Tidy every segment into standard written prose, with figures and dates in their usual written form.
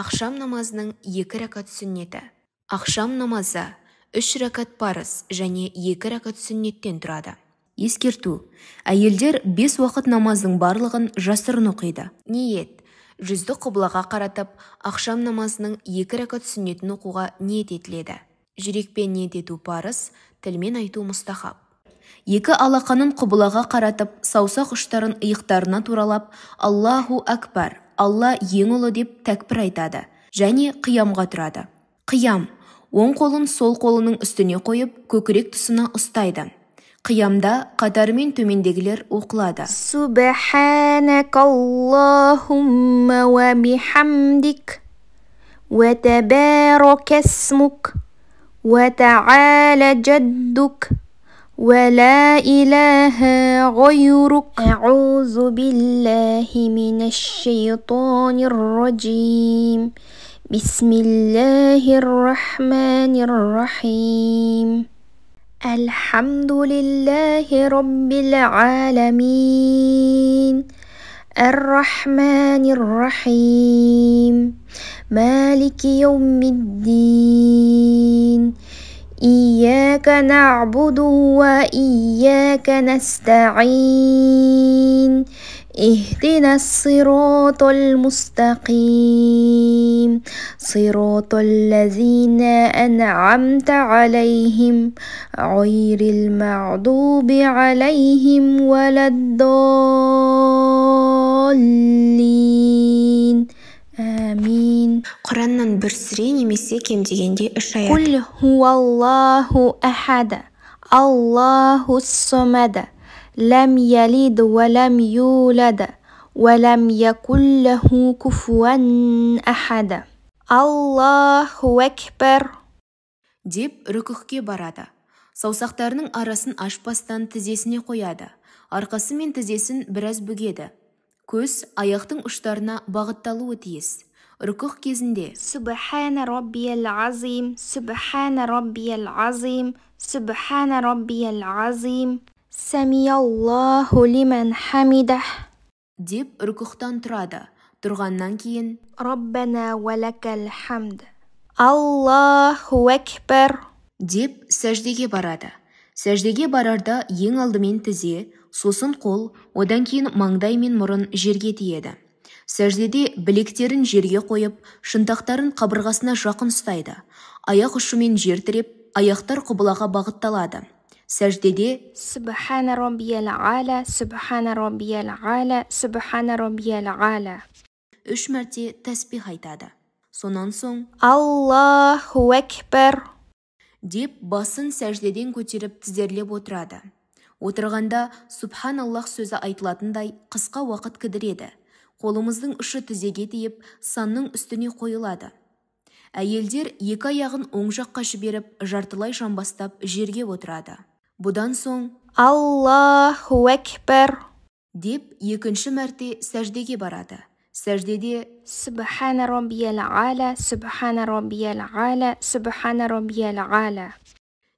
Ақшам намазының 2 рәкат сүннеті. Ақшам намазы 3 рәкат парыз және 2 рәкат сүннеттен тұрады. Ескерту: әйелдер 5 уақыт намаздың барлығын жасырын оқиды. Ниет: жүзді қыблаға қаратып, ақшам намазының 2 рәкат сүннетін оқуға ниет етіледі. Жүрекпен ниет ету парыз, тілмен айту мұстахаб. Екі алақанын қыблаға қаратып, саусақ ұштарын иықтарына туралап, Аллаху Акбар, Алла ең ұлы деп тәкбір айтады және қиямға тұрады. Қиям: оң қолын сол қолының үстіне қойып, көкірек тұсына ұстайды. Қиямда қатарымен төмендегілер оқылады. Субханакаллахумма ва бихамдик, ва табарак асмук, ва та'аля джаддук, ва ла иляха гайрук. А'узу биллахи минаш шайтанир раджим. Бисмиллахир рахманир рахим. Алхамдулиллахи раббил аламин. Ар-рахманир рахим. Малики йаумиддин. Ияка нa'буду ва ияка наста'ин. اهدنا الصراط المستقيم صراط الذين أنعمت عليهم غير المغضوب عليهم ولا الضالين آمين. Құраннан бір сүре немесе кем дегенде 3 аят. Құл хуаллаху ахад, Аллаху самад, لم يلد ولم يولد ولم يكن له كفوا أحد. Аллаху акбар деп рүкүхке барады. Саусақтарының арасын ашпастан тізесіне қояды. Арқасы мен тізесін біраз бүгеді. Көз аяқтың ұштарына бағытталуы тиіс. Рүкүх кезінде Субхана раббиял азим, Субхана раббиял азим, Субхана раббиял азим, Самиаллаху лиман хамидах деп рүкүхтан тұрады. Тұрғаннан кейін Раббана валакал хамд, Аллаху акбар деп сәждеге барады. Сәждеге барарда ең алдымен тізе, сосын қол, одан кейін маңдай мен мұрын жерге тиеді. Сәждеде білектерін жерге қойып, шынтақтарын қабырғасына жақын ұстайды. Аяқ ұшымен жер тіреп, аяқтар қыблаға бағытталады. Сәждеде Субхана раббиял а'ла, Субхана раббиял а'ла, Субхана раббиял а'ла 3 мәрте тәсбих айтады. Сонан соң Аллаху акбар деп басын сәждеден көтеріп тізерлеп отырады. Отырғанда Субханаллах сөзі айтылатындай қысқа уақыт кідіреді. Қолымыздың ұшы тізеге тиіп, санның үстіне қойылады. Әйелдер 2 аяғын оң жаққа жіберіп, жартылай жамбастап жерге отырады. Бұдан соң Аллаху акбар деп 2-ші мәрте сәждеге барады. Сәждеде Субхана раббиял а'ла, Субхана раббиял а'ла, Субхана раббиял а'ла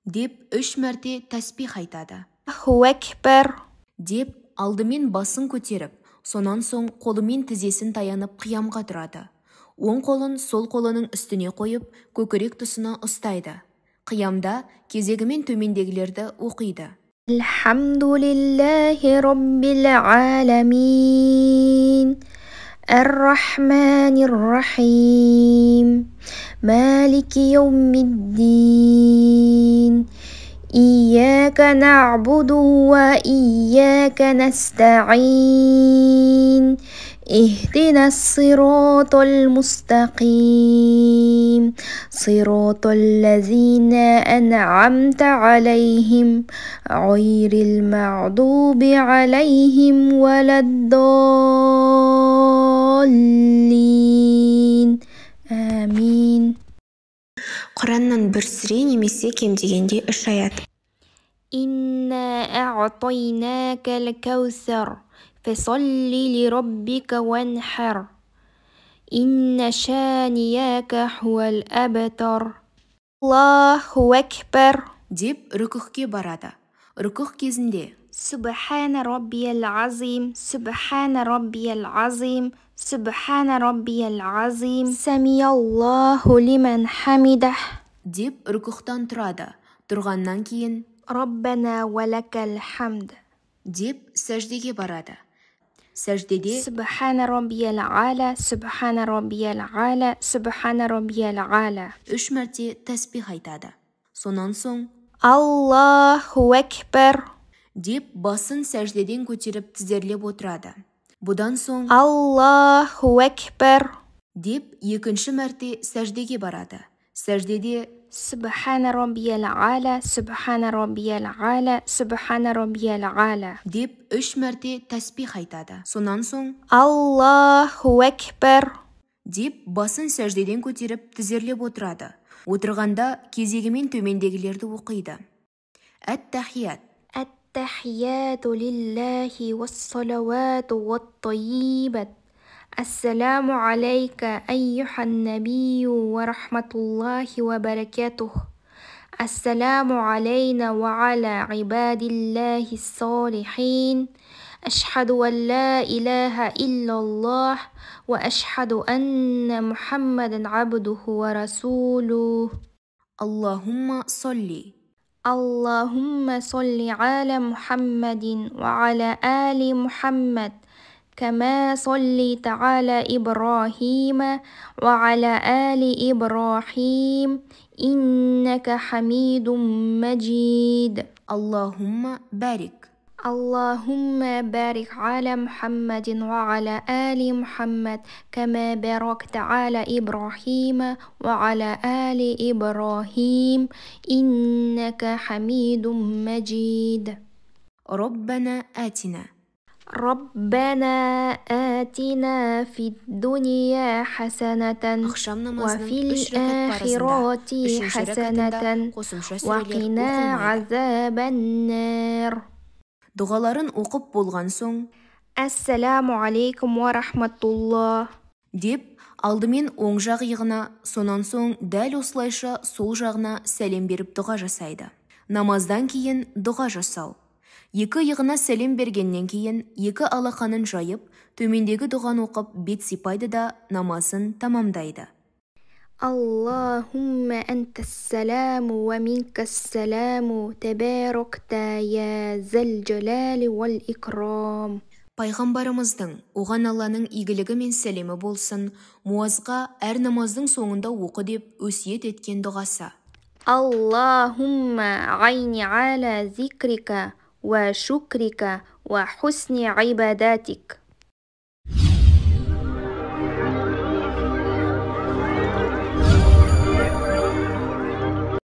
деп 3 мәрте тәсбих айтады. Аллаху акбар деп алдымен басын көтеріп, сонан соң қолымен тізесін таянып қиямға тұрады. Оң қолын сол қолының үстіне қойып, көкірек тұсына ұстайды. Қиямда кезегімен төмендегілерді оқиды. Алхамдулиллахи раббил аламин. Ар-рахманир рахим. Малики йаумиддин. Ияка нa'буду ва ияка наста'ин. اهدنا الصراط المستقيم صراط الذين أنعمت عليهم غير المغضوب عليهم ولا الضالين آمين. Құраннан бір сүре немесе кем дегенде 3 аят. إنا أعطيناك الكوثر فصل لربك وانحر إن شانياك هو الأبتر. Аллаху акбар деп рүкүхке барады. Рүкүх кезінде Субхана раббиял азим, Субхана раббиял азим, سبحان ربي العظيم سمع الله لمن حمده деп рүкүхтан тұрады. Тұрғаннан кейін ربنا ولك الحمد деп сәждеге барады. Сәждеде سبحان ربي العالى سبحان ربي العالى سبحان ربي العالى 3 мәрте тәсбих айтады. Сонан соң الله أكبر деп басын сәждеден көтеріп тізерлеп отырады. Бұдан соң الله أكبر деп екінші мәрте сәждеге барады. Сәждеде سبحان ربي العالى سبحان ربي العالى سبحان ربي العالى деп 3 мәрте тәсбих айтады. Сонан соң الله أكبر деп басын сәждеден көтеріп тізерлеп отырады. Отырғанда кезегімен төмендегілерді оқиды. Әт-тахият. التحيات لله والصلوات والطيبات السلام عليك أيها النبي ورحمة الله وبركاته السلام علينا وعلى عباد الله الصالحين أشهد أن لا إله إلا الله وأشهد أن محمدا عبده ورسوله اللهم صلي. اللهم صل على محمد وعلى آل محمد كما صليت على إبراهيم وعلى آل إبراهيم إنك حميد مجيد اللهم بارك. اللهم بارك على محمد وعلى آل محمد كما باركت على إبراهيم وعلى آل إبراهيم إنك حميد مجيد ربنا آتنا. ربنا آتنا في الدنيا حسنة Ақшам намазының وفي 3 рәкат парызында الآخرة 3-ші حسنة рәкатында қосымша сүрелер وقنا оқылмайды. عذاب النار Дұғаларын оқып болған соң Ассаламу алейкум ва рахматуллах деп алдымен оң жақ иығына, сонан соң дәл осылайша сол жағына сәлем беріп дұға жасайды. Намаздан кейін дұға жасау. Екі иығына сәлем бергеннен кейін екі алақанын жайып, төмендегі дұғаны оқып бет сипайды да намазын тамамдайды. Аллахумма антассаламу ва минкассаламу табаракта я зал джалали вал икрам. Пайғамбарымыздың, оған Алланың игілігі мен сәлемі болсын, Муазға әр намаздың соңында оқы деп өсиет еткен дұғасы. Аллахумма айни ала зикрика ва шукрика ва хусни ибадатик.